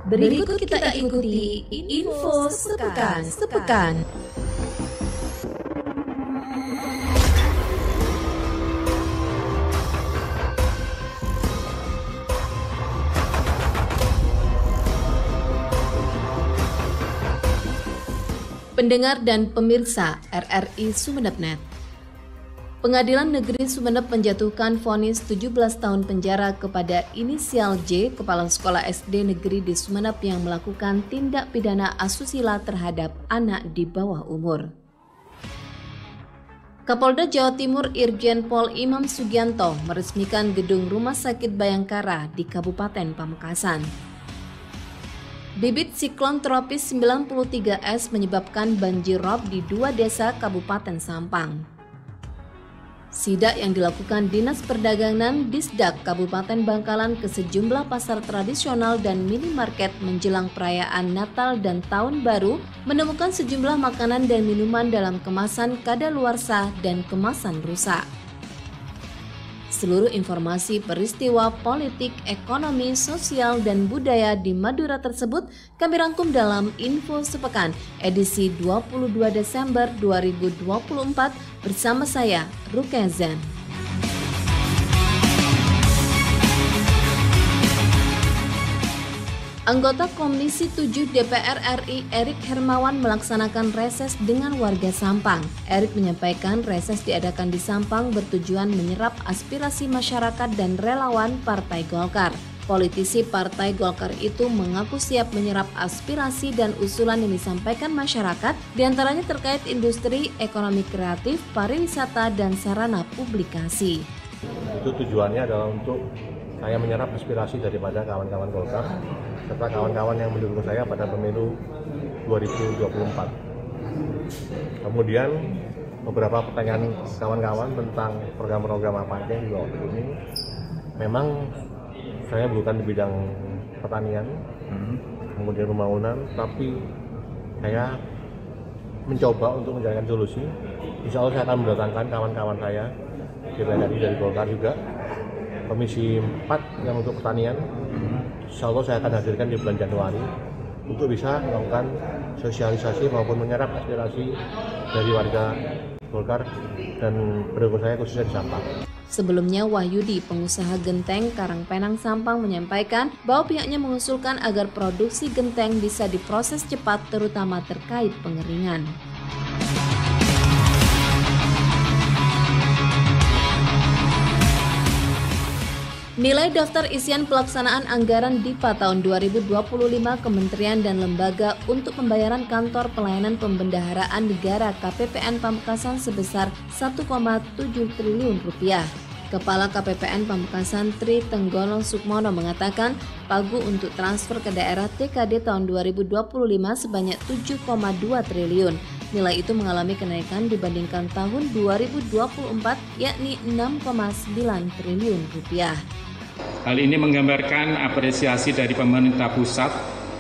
Berikut kita ikuti info sepekan. Pendengar dan pemirsa RRI Sumeneb.net. Pengadilan Negeri Sumeneb menjatuhkan vonis 17 tahun penjara kepada inisial J, kepala sekolah SD negeri di Sumeneb yang melakukan tindak pidana asusila terhadap anak di bawah umur. Kapolda Jawa Timur Irjen Pol Imam Sugianto meresmikan gedung Rumah Sakit Bayangkara di Kabupaten Pamekasan. Bibit siklon tropis 93S menyebabkan banjir rob di 2 desa Kabupaten Sampang. Sidak yang dilakukan Dinas Perdagangan Disdak Kabupaten Bangkalan ke sejumlah pasar tradisional dan minimarket menjelang perayaan Natal dan Tahun Baru menemukan sejumlah makanan dan minuman dalam kemasan kadaluarsa dan kemasan rusak. Seluruh informasi peristiwa politik, ekonomi, sosial, dan budaya di Madura tersebut kami rangkum dalam Info Sepekan edisi 22 Desember 2024 bersama saya, Rukia Zen. Anggota Komisi 7 DPR RI Erik Hermawan melaksanakan reses dengan warga Sampang. Erik menyampaikan reses diadakan di Sampang bertujuan menyerap aspirasi masyarakat dan relawan Partai Golkar. Politisi Partai Golkar itu mengaku siap menyerap aspirasi dan usulan yang disampaikan masyarakat, diantaranya terkait industri, ekonomi kreatif, pariwisata, dan sarana publikasi. Itu tujuannya adalah untuk saya menyerap aspirasi daripada kawan-kawan Golkar serta kawan-kawan yang mendukung saya pada pemilu 2024. Kemudian beberapa pertanyaan kawan-kawan tentang program-program apa aja yang dibawa ini. Memang saya bukan di bidang pertanian, kemudian pembangunan, tapi saya mencoba untuk mencarikan solusi. Insya Allah saya akan mendatangkan kawan-kawan saya dari Golkar juga, Komisi 4 yang untuk pertanian. Insya Allah saya akan hadirkan di bulan Januari untuk bisa melakukan sosialisasi maupun menyerap aspirasi dari warga Golkar dan pendukung saya khususnya di Sampang. Sebelumnya, Wahyudi, pengusaha genteng Karangpenang Sampang, menyampaikan bahwa pihaknya mengusulkan agar produksi genteng bisa diproses cepat terutama terkait pengeringan. Nilai daftar isian pelaksanaan anggaran DIPA tahun 2025 Kementerian dan Lembaga untuk pembayaran Kantor Pelayanan Pembendaharaan Negara KPPN Pamekasan sebesar 1,7 triliun rupiah. Kepala KPPN Pamekasan Tri Tenggono Sukmono mengatakan pagu untuk transfer ke daerah TKD tahun 2025 sebanyak 7,2 triliun. Nilai itu mengalami kenaikan dibandingkan tahun 2024 yakni 6,9 triliun rupiah. Hal ini menggambarkan apresiasi dari pemerintah pusat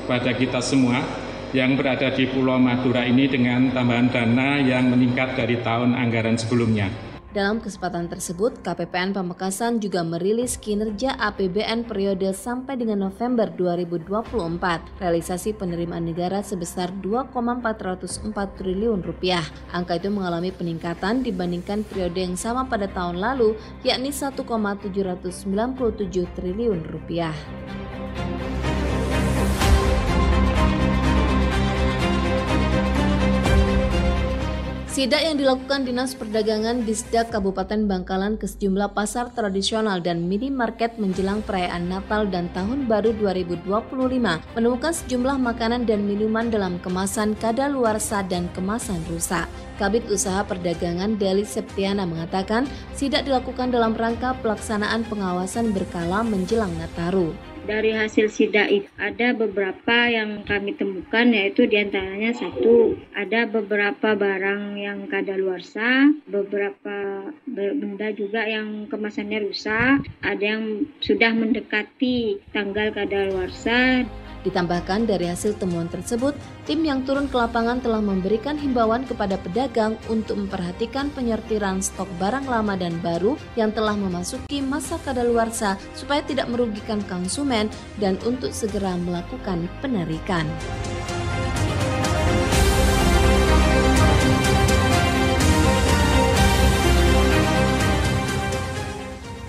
pada kita semua yang berada di Pulau Madura ini dengan tambahan dana yang meningkat dari tahun anggaran sebelumnya. Dalam kesempatan tersebut, KPPN Pamekasan juga merilis kinerja APBN periode sampai dengan November 2024. Realisasi penerimaan negara sebesar 2,404 triliun rupiah. Angka itu mengalami peningkatan dibandingkan periode yang sama pada tahun lalu, yakni 1,797 triliun rupiah. Sidak yang dilakukan Dinas Perdagangan Disdak Kabupaten Bangkalan ke sejumlah pasar tradisional dan minimarket menjelang perayaan Natal dan Tahun Baru 2025 menemukan sejumlah makanan dan minuman dalam kemasan kadaluarsa dan kemasan rusak. Kabid Usaha Perdagangan Deli Septiana mengatakan sidak dilakukan dalam rangka pelaksanaan pengawasan berkala menjelang Nataru. Dari hasil sidak itu ada beberapa yang kami temukan, yaitu diantaranya satu, ada beberapa barang yang kadaluarsa, beberapa benda juga yang kemasannya rusak, ada yang sudah mendekati tanggal kadaluarsa. Ditambahkan dari hasil temuan tersebut, tim yang turun ke lapangan telah memberikan himbauan kepada pedagang untuk memperhatikan penyortiran stok barang lama dan baru yang telah memasuki masa kadaluarsa supaya tidak merugikan konsumen dan untuk segera melakukan penarikan.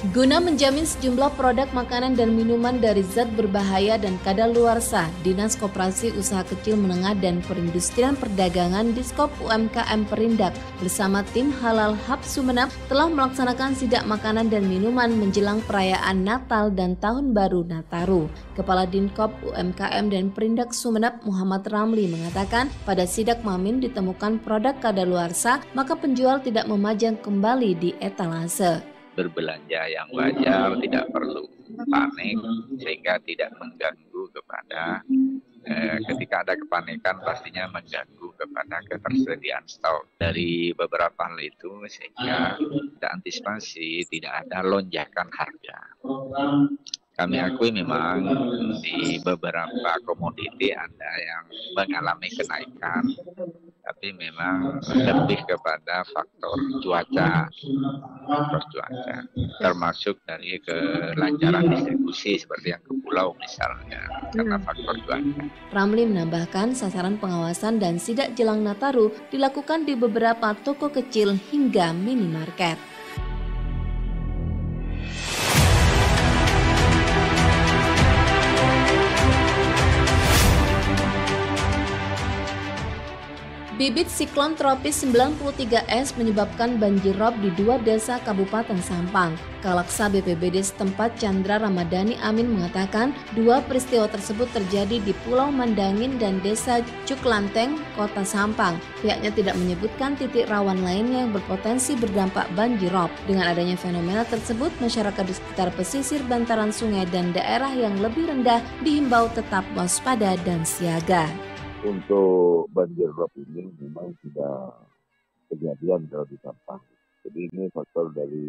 Guna menjamin sejumlah produk makanan dan minuman dari zat berbahaya dan kadaluarsa, Dinas Koperasi Usaha Kecil Menengah dan Perindustrian Perdagangan Diskop UMKM Perindak bersama tim Halal Hub Sumeneb telah melaksanakan sidak makanan dan minuman menjelang perayaan Natal dan Tahun Baru Nataru. Kepala Dinkop UMKM dan Perindak Sumeneb Muhammad Ramli mengatakan pada sidak Mamin ditemukan produk kadaluarsa, maka penjual tidak memajang kembali di etalase. Berbelanja yang wajar, tidak perlu panik sehingga tidak mengganggu kepada ketika ada kepanikan pastinya mengganggu kepada ketersediaan stok. Dari beberapa hal itu sehingga kita antisipasi tidak ada lonjakan harga. Kami akui memang di beberapa komoditi ada yang mengalami kenaikan, tapi memang lebih kepada faktor cuaca, termasuk dari kelancaran distribusi seperti yang ke pulau misalnya, karena faktor cuaca. Ramli menambahkan sasaran pengawasan dan sidak jelang Nataru dilakukan di beberapa toko kecil hingga minimarket. Bibit siklon tropis 93S menyebabkan banjir rob di 2 desa Kabupaten Sampang. Kalaksa BPBD setempat Chandra Ramadhani Amin mengatakan 2 peristiwa tersebut terjadi di Pulau Mandangin dan Desa Cuklanteng, Kota Sampang. Pihaknya tidak menyebutkan titik rawan lainnya yang berpotensi berdampak banjir rob. Dengan adanya fenomena tersebut, masyarakat di sekitar pesisir bantaran sungai dan daerah yang lebih rendah dihimbau tetap waspada dan siaga. Untuk banjir rob ini memang tidak kejadian kalau di Sampang. Jadi ini faktor dari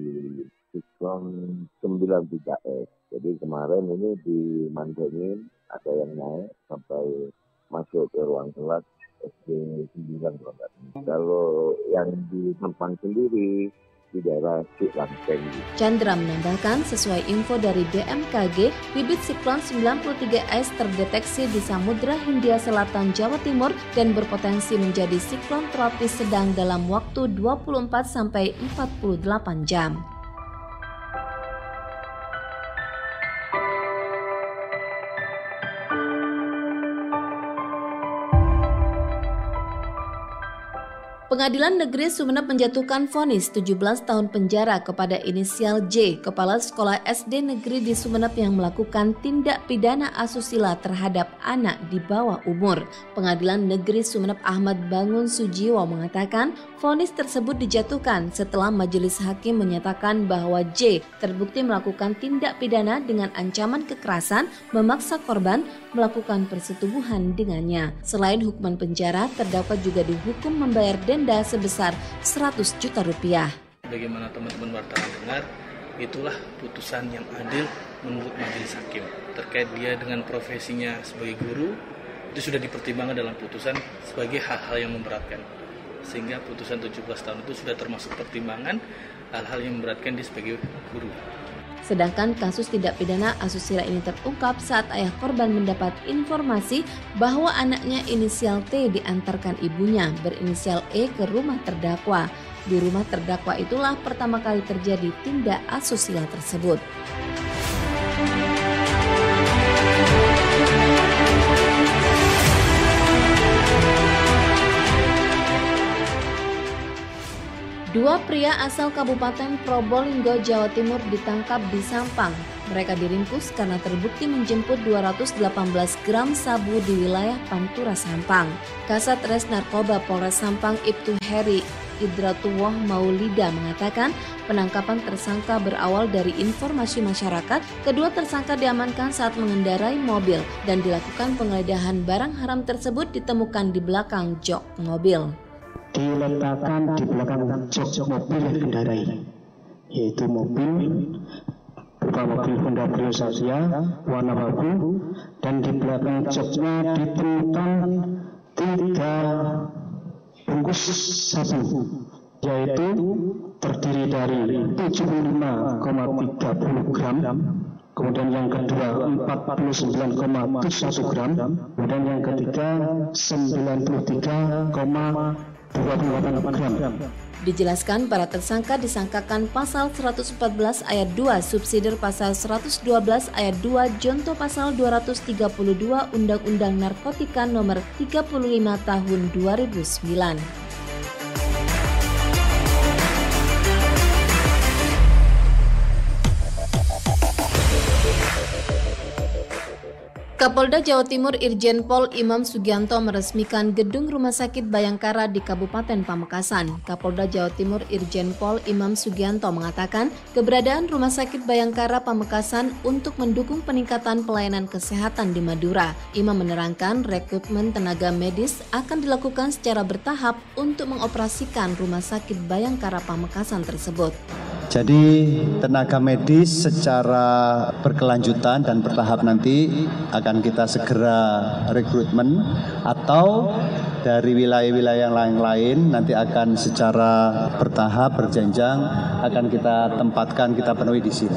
siklon 93S. Jadi kemarin ini di Mandangin ada yang naik sampai masuk ke ruang kelas SD 9. Kalau yang di Sampang sendiri di daerah Cuklanteng. Chandra menambahkan sesuai info dari BMKG, bibit siklon 93S terdeteksi di Samudra Hindia Selatan Jawa Timur dan berpotensi menjadi siklon tropis sedang dalam waktu 24-48 jam. Pengadilan Negeri Sumeneb menjatuhkan vonis 17 tahun penjara kepada inisial J, kepala sekolah SD negeri di Sumeneb yang melakukan tindak pidana asusila terhadap anak di bawah umur. Pengadilan Negeri Sumeneb Ahmad Bangun Sujiwo mengatakan vonis tersebut dijatuhkan setelah majelis hakim menyatakan bahwa J terbukti melakukan tindak pidana dengan ancaman kekerasan, memaksa korban melakukan persetubuhan dengannya. Selain hukuman penjara, terdakwa juga dihukum membayar denda sebesar 100 juta rupiah. Bagaimana teman-teman wartawan dengar, itulah putusan yang adil menurut majelis hakim. Terkait dia dengan profesinya sebagai guru, itu sudah dipertimbangkan dalam putusan sebagai hal-hal yang memberatkan. Sehingga putusan 17 tahun itu sudah termasuk pertimbangan hal-hal yang memberatkan dia sebagai guru. Sedangkan kasus tindak pidana asusila ini terungkap saat ayah korban mendapat informasi bahwa anaknya inisial T diantarkan ibunya berinisial E ke rumah terdakwa. Di rumah terdakwa itulah pertama kali terjadi tindak asusila tersebut. Dua pria asal Kabupaten Probolinggo, Jawa Timur ditangkap di Sampang. Mereka diringkus karena terbukti menjemput 218 gram sabu di wilayah Pantura, Sampang. Kasat Res Narkoba Polres Sampang Ibtu Heri Idratuwoh Maulida mengatakan penangkapan tersangka berawal dari informasi masyarakat. Kedua tersangka diamankan saat mengendarai mobil dan dilakukan penggeledahan. Barang haram tersebut ditemukan di belakang jok mobil. Diletakkan di belakang jok mobil yang dikendarai, yaitu mobil berupa berupa mobil Honda Brio Satya warna abu, dan di belakang joknya ditemukan 3 bungkus sabu, yaitu terdiri dari 75,30 gram, kemudian yang kedua 49,71 gram, kemudian yang ketiga 93,28 gram. Dijelaskan para tersangka disangkakan pasal 114 ayat 2 subsidiar pasal 112 ayat 2 Jonto pasal 232 Undang-Undang Narkotika nomor 35 tahun 2009. Kapolda Jawa Timur Irjen Pol Imam Sugianto meresmikan gedung Rumah Sakit Bayangkara di Kabupaten Pamekasan. Kapolda Jawa Timur Irjen Pol Imam Sugianto mengatakan keberadaan Rumah Sakit Bayangkara Pamekasan untuk mendukung peningkatan pelayanan kesehatan di Madura. Imam menerangkan rekrutmen tenaga medis akan dilakukan secara bertahap untuk mengoperasikan Rumah Sakit Bayangkara Pamekasan tersebut. Jadi tenaga medis secara berkelanjutan dan bertahap nanti akan kita segera rekrutmen, atau dari wilayah-wilayah yang lain nanti akan secara bertahap berjenjang akan kita tempatkan, kita penuhi di sini.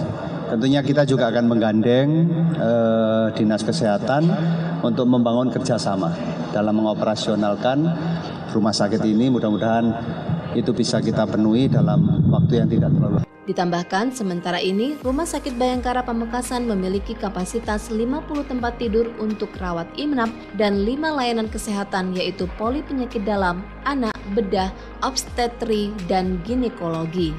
Tentunya kita juga akan menggandeng Dinas Kesehatan untuk membangun kerjasama dalam mengoperasionalkan rumah sakit ini. Mudah-mudahan itu bisa kita penuhi dalam waktu yang tidak terlalu. Ditambahkan, sementara ini Rumah Sakit Bayangkara Pamekasan memiliki kapasitas 50 tempat tidur untuk rawat inap dan 5 layanan kesehatan, yaitu poli penyakit dalam, anak, bedah, obstetri, dan ginekologi.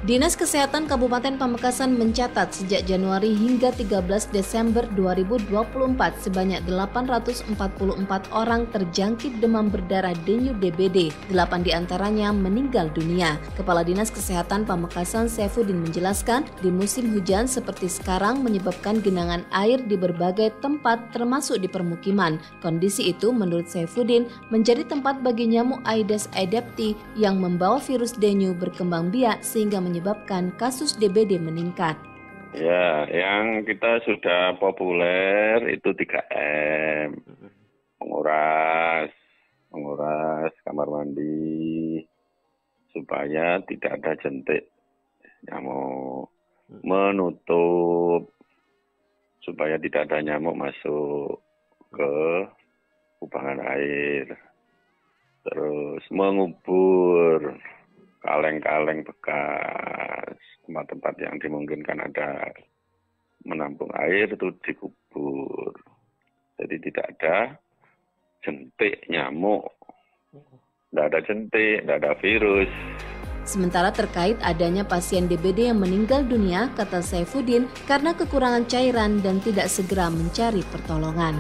Dinas Kesehatan Kabupaten Pamekasan mencatat sejak Januari hingga 13 Desember 2024 sebanyak 844 orang terjangkit demam berdarah dengue DBD, 8 diantaranya meninggal dunia. Kepala Dinas Kesehatan Pamekasan Saifuddin menjelaskan, di musim hujan seperti sekarang menyebabkan genangan air di berbagai tempat termasuk di permukiman. Kondisi itu menurut Saifuddin menjadi tempat bagi nyamuk Aedes aegypti yang membawa virus dengue berkembang biak sehingga menyebabkan kasus DBD meningkat. Ya, yang kita sudah populer itu 3M. Menguras kamar mandi supaya tidak ada jentik nyamuk. Menutup supaya tidak ada nyamuk masuk ke kubangan air. Terus mengubur kaleng-kaleng bekas, tempat-tempat yang dimungkinkan ada menampung air itu dikubur. Jadi tidak ada jentik nyamuk, tidak ada jentik, tidak ada virus. Sementara terkait adanya pasien DBD yang meninggal dunia, kata Saifuddin, karena kekurangan cairan dan tidak segera mencari pertolongan.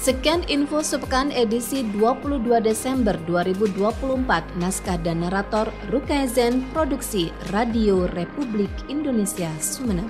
Sekian info sepekan edisi 22 Desember 2024, naskah dan narator Rukaezen, produksi Radio Republik Indonesia Sumeneb.